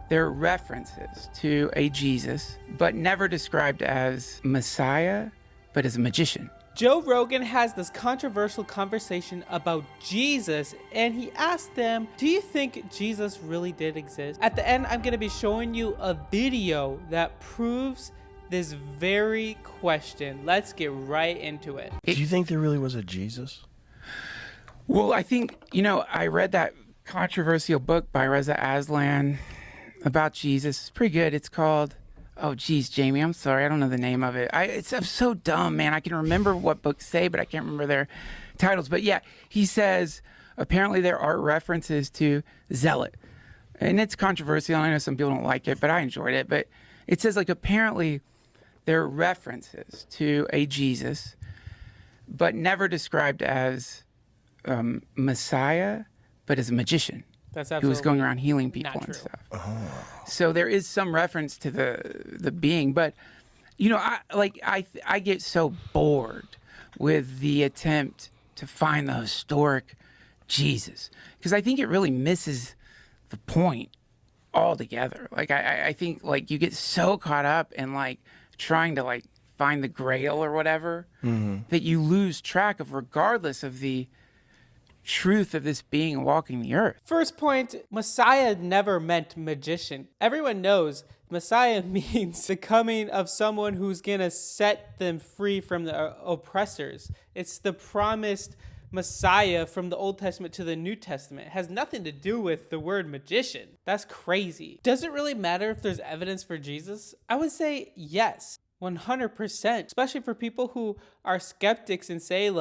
There are references to a Jesus, but never described as Messiah, but as a magician. Joe Rogan has this controversial conversation about Jesus, and he asked them, do you think Jesus really did exist? At the end, I'm going to be showing you a video that proves this very question. Let's get right into it. Do you think there really was a Jesus? Well, I think, I read that controversial book by Reza Aslan about Jesus. It's pretty good. It's called, oh geez, Jamie, I'm sorry, I don't know the name of it. I'm so dumb, man. I can remember what books say, but I can't remember their titles. But yeah, he says apparently there are references to zealot, and it's controversial. I know some people don't like it, but I enjoyed it. But it says apparently there are references to a Jesus, but never described as Messiah, but as a magician. That's who was going around healing people and stuff. Oh. So there is some reference to the being, but I get so bored with the attempt to find the historic Jesus, because I think it really misses the point altogether. I think you get so caught up in trying to find the grail or whatever, that you lose track of, regardless of the truth of this being walking the earth. First point, Messiah never meant magician. Everyone knows Messiah means the coming of someone who's gonna set them free from the oppressors. It's the promised Messiah from the Old Testament to the New Testament. It has nothing to do with the word magician. That's crazy. Does it really matter if there's evidence for Jesus? I would say yes, 100%, especially for people who are skeptics and say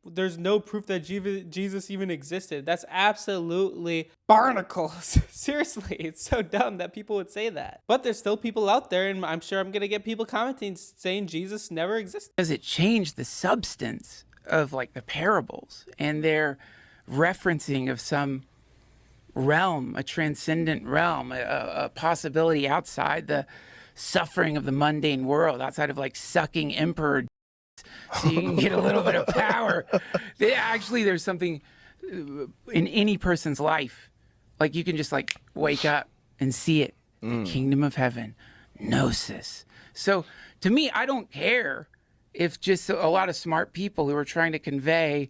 there's no proof that Jesus even existed. That's absolutely barnacles. Seriously, it's so dumb that people would say that. But there's still people out there, and I'm sure I'm going to get people commenting saying Jesus never existed. Does it change the substance of the parables and their referencing of some realm, a transcendent realm, a possibility outside the suffering of the mundane world, outside of sucking emperor so you can get a little bit of power? There's something in any person's life. You can just wake up and see it. The kingdom of heaven, gnosis. So to me, I don't care if just a lot of smart people who are trying to convey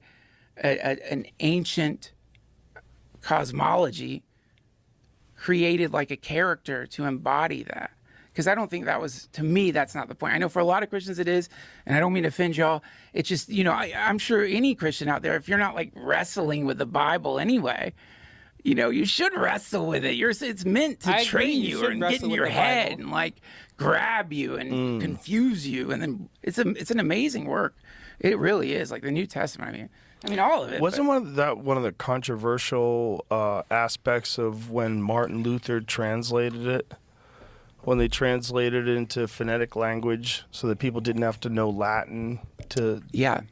an ancient cosmology created a character to embody that. Because I don't think that was, to me, that's not the point. I know for a lot of Christians it is, and I don't mean to offend y'all. It's just, I'm sure any Christian out there, if you're not wrestling with the Bible anyway, you should wrestle with it. It's meant to train you and get in your head and grab you and confuse you. And then it's an amazing work. It really is. The New Testament, I mean all of it. Wasn't one of the controversial aspects of when Martin Luther translated it? When they translated it into phonetic language so that people didn't have to know Latin to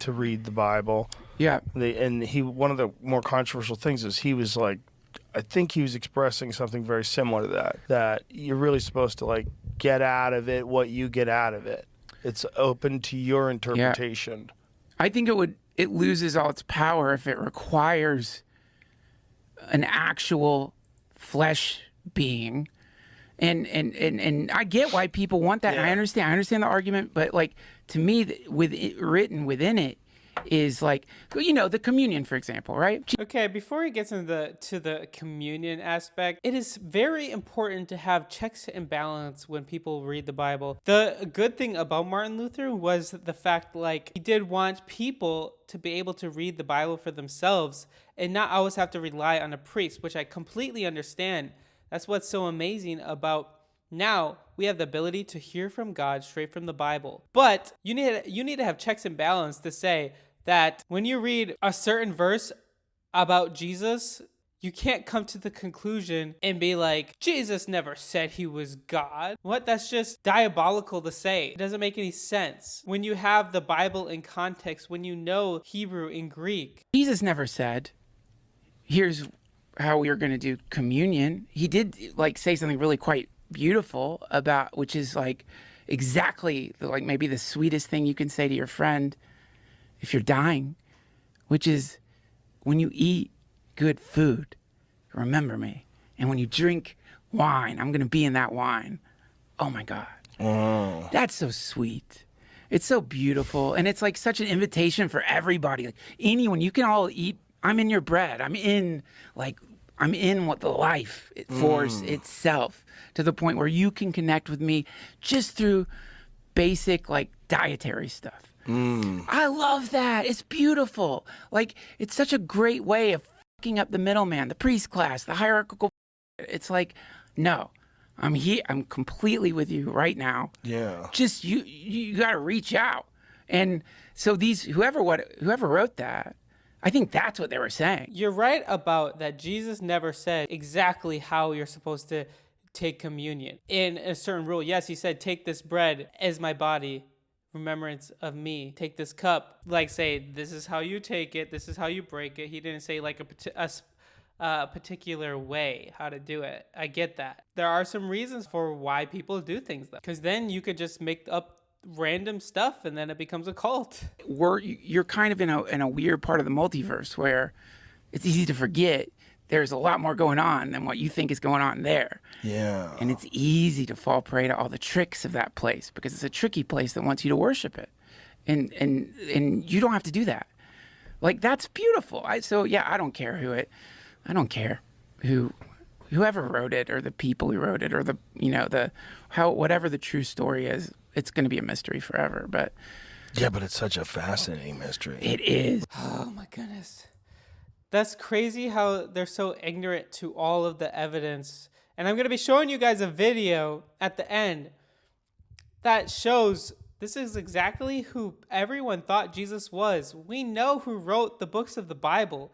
read the Bible. Yeah. One of the more controversial things is he was I think he was expressing something very similar to that you're really supposed to get out of it what you get out of it. It's open to your interpretation. Yeah. I think it loses all its power if it requires an actual flesh being. And I get why people want that. Yeah. I understand the argument, but to me, written within it is the communion, for example, right? Okay, before he gets into the communion aspect, it is very important to have checks and balance when people read the Bible. The good thing about Martin Luther was the fact he did want people to be able to read the Bible for themselves and not always have to rely on a priest, which I completely understand. That's what's so amazing about now we have the ability to hear from God straight from the Bible. But you need to have checks and balance to say that when you read a certain verse about Jesus, you can't come to the conclusion and be Jesus never said he was God. What? That's just diabolical to say. It doesn't make any sense. When you have the Bible in context, when you know Hebrew and Greek. Jesus never said, here's how we are going to do communion. He did say something really quite beautiful about, which is exactly maybe the sweetest thing you can say to your friend if you're dying, which is, when you eat good food, remember me. And when you drink wine. I'm going to be in that wine. Oh my God. Oh. That's so sweet. It's so beautiful. And it's like such an invitation for everybody. Like anyone, you can all eat. I'm in your bread. I'm in what the life force itself, to the point where you can connect with me just through basic like dietary stuff. I love that. It's beautiful. Like, it's such a great way of fucking up the middleman, the priest class, the hierarchical. It's like, no, I'm here. I'm completely with you right now. Yeah. Just you got to reach out. And so whoever wrote that, I think that's what they were saying. You're right about that. Jesus never said exactly how you're supposed to take communion in a certain rule. Yes, he said, take this bread as my body, remembrance of me. Take this cup, like say, this is how you take it, this is how you break it. He didn't say like a particular way how to do it. I get that. There are some reasons for why people do things though, because then you could just make up random stuff and then it becomes a cult. You're kind of in a weird part of the multiverse where it's easy to forget there's a lot more going on than what you think is going on there. Yeah. And it's easy to fall prey to all the tricks of that place, because it's a tricky place that wants you to worship it. And you don't have to do that. Like, that's beautiful. I don't care whoever wrote it, or the people who wrote it, or whatever the true story is. It's going to be a mystery forever, but It's such a fascinating mystery. it is. Oh my goodness. That's crazy how they're so ignorant to all of the evidence. And I'm going to be showing you guys a video at the end that shows this is exactly who everyone thought Jesus was. We know who wrote the books of the Bible.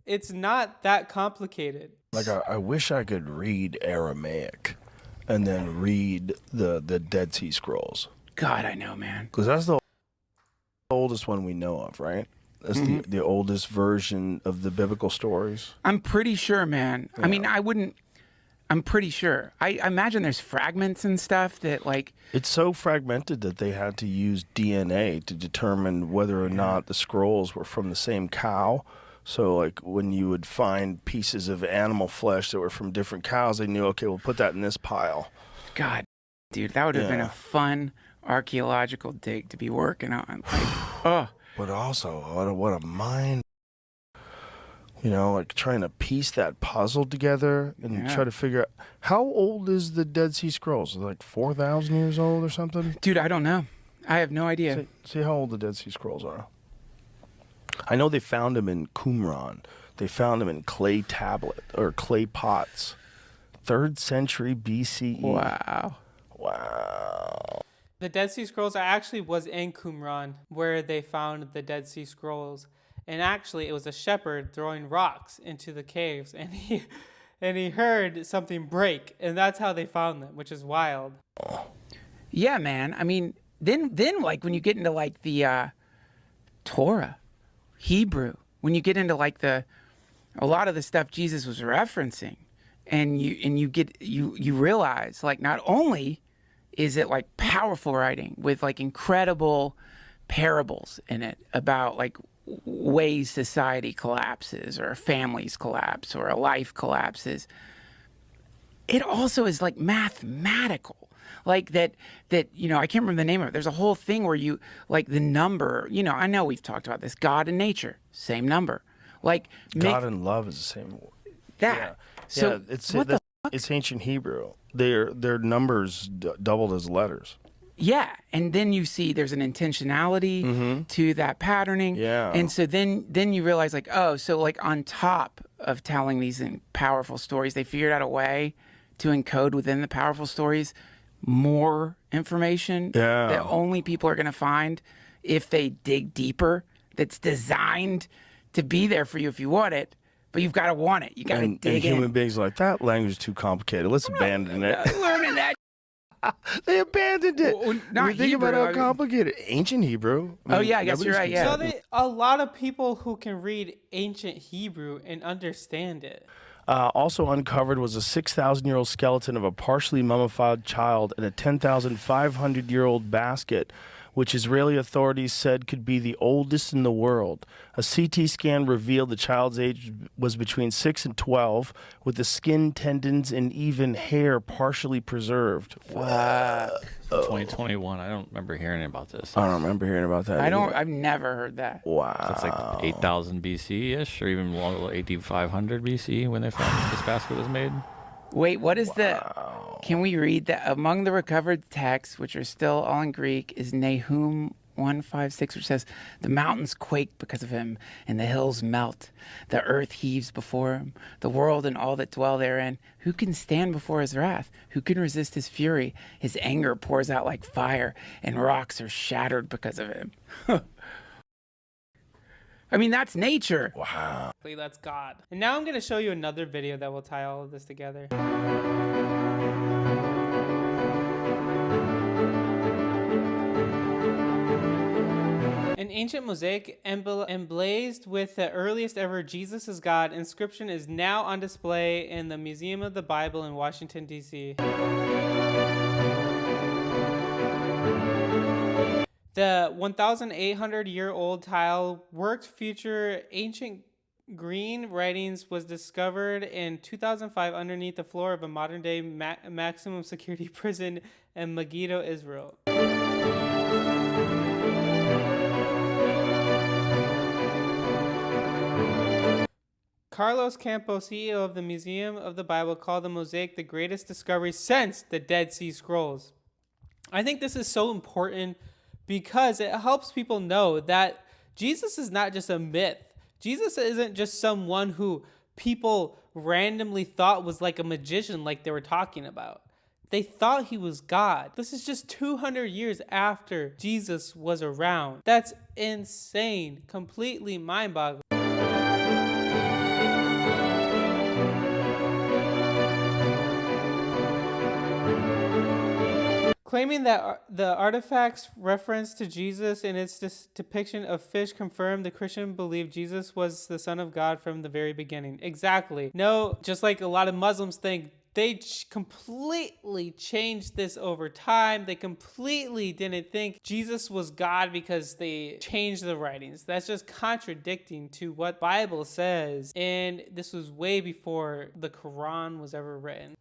It's not that complicated. Like, I wish I could read Aramaic and then read the Dead Sea Scrolls. God, I know, man. Because that's the oldest one we know of, right? That's the oldest version of the biblical stories. I'm pretty sure, man. Yeah. I mean, I'm pretty sure. I imagine there's fragments and stuff that, like... It's so fragmented that they had to use DNA to determine whether or not the scrolls were from the same cow. So, like, when you would find pieces of animal flesh that were from different cows, they knew, okay, we'll put that in this pile. God, dude, that would have been a fun archaeological dig to be working on. Like, oh. But also, what a mind, like trying to piece that puzzle together and try to figure out, how old is the Dead Sea Scrolls? Like 4,000 years old or something? Dude, I don't know. I have no idea. See how old the Dead Sea Scrolls are. I know they found them in Qumran. They found them in clay tablet or clay pots. 3rd century BCE. Wow. The Dead Sea Scrolls was in Qumran, where they found the Dead Sea Scrolls. And actually, it was a shepherd throwing rocks into the caves, and he heard something break, and that's how they found them, which is wild. Yeah, man. I mean, then like when you get into like the Torah, Hebrew, when you get into like a lot of the stuff Jesus was referencing, and you realize, like, not only is it like powerful writing with like incredible parables in it about like ways society collapses, or families collapse, or a life collapses, it also is like mathematical. Like that, I can't remember the name of it. There's a whole thing where you, like, the number, I know we've talked about this, God and nature, same number. Like, God and love is the same. That. Yeah. So it's ancient Hebrew. Their numbers doubled as letters. Yeah, and then you see there's an intentionality to that patterning. Yeah. And so then you realize, like, oh, so like on top of telling these powerful stories, they figured out a way to encode within the powerful stories more information that only people are going to find if they dig deeper, that's designed to be there for you if you want it. But you've got to want it. You got to dig in. And human beings are like, that language is too complicated. Let's abandon it. Learning that. They abandoned it. Well, not think Hebrew, about how complicated. Ancient Hebrew. I guess you're right. Yeah. So a lot of people who can read ancient Hebrew and understand it. Also uncovered was a 6,000-year-old skeleton of a partially mummified child in a 10,500-year-old basket which Israeli authorities said could be the oldest in the world. A CT scan revealed the child's age was between 6 and 12, with the skin, tendons, and even hair partially preserved. Fuck. 2021. I don't remember hearing about this. I don't remember hearing about that. I've never heard that. Wow. That's like 8,000 BC-ish, or even 8,500 BC when they found this basket was made. Wait, what is can we read that? Among the recovered texts, which are still all in Greek, is Nahum 1:5-6, which says, "The mountains quake because of him, and the hills melt. The earth heaves before him, the world and all that dwell therein. Who can stand before his wrath? Who can resist his fury? His anger pours out like fire, and rocks are shattered because of him." I mean, that's nature. Wow. That's God. And now I'm going to show you another video that will tie all of this together. An ancient mosaic emblazoned with the earliest ever "Jesus is God" inscription is now on display in the Museum of the Bible in Washington, D.C. The 1,800-year-old tile work feature ancient green writings was discovered in 2005 underneath the floor of a modern-day maximum security prison in Megiddo, Israel. Carlos Campos, CEO of the Museum of the Bible, called the mosaic the greatest discovery since the Dead Sea Scrolls. I think this is so important because it helps people know that Jesus is not just a myth. Jesus isn't just someone who people randomly thought was like a magician, like they were talking about. They thought he was God. This is just 200 years after Jesus was around. That's insane, completely mind-boggling. Claiming that the artifact's reference to Jesus in its depiction of fish confirmed the Christian believed Jesus was the Son of God from the very beginning. Exactly. No, just like a lot of Muslims think, they completely changed this over time. They completely didn't think Jesus was God because they changed the writings. That's just contradicting to what the Bible says. And this was way before the Quran was ever written.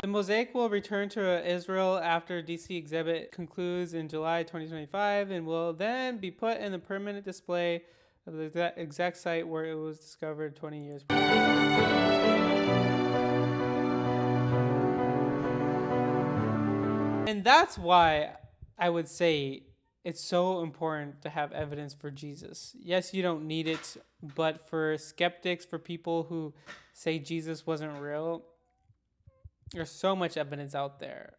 The mosaic will return to Israel after DC exhibit concludes in July 2025 and will then be put in the permanent display of the exact site where it was discovered 20 years prior. And that's why I would say it's so important to have evidence for Jesus. Yes, you don't need it, but for skeptics, for people who say Jesus wasn't real, there's so much evidence out there.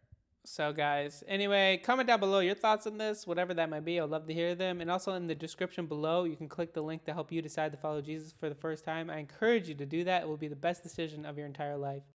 So guys, anyway, comment down below your thoughts on this, whatever that might be. I'd love to hear them. And also in the description below, you can click the link to help you decide to follow Jesus for the first time. I encourage you to do that. It will be the best decision of your entire life.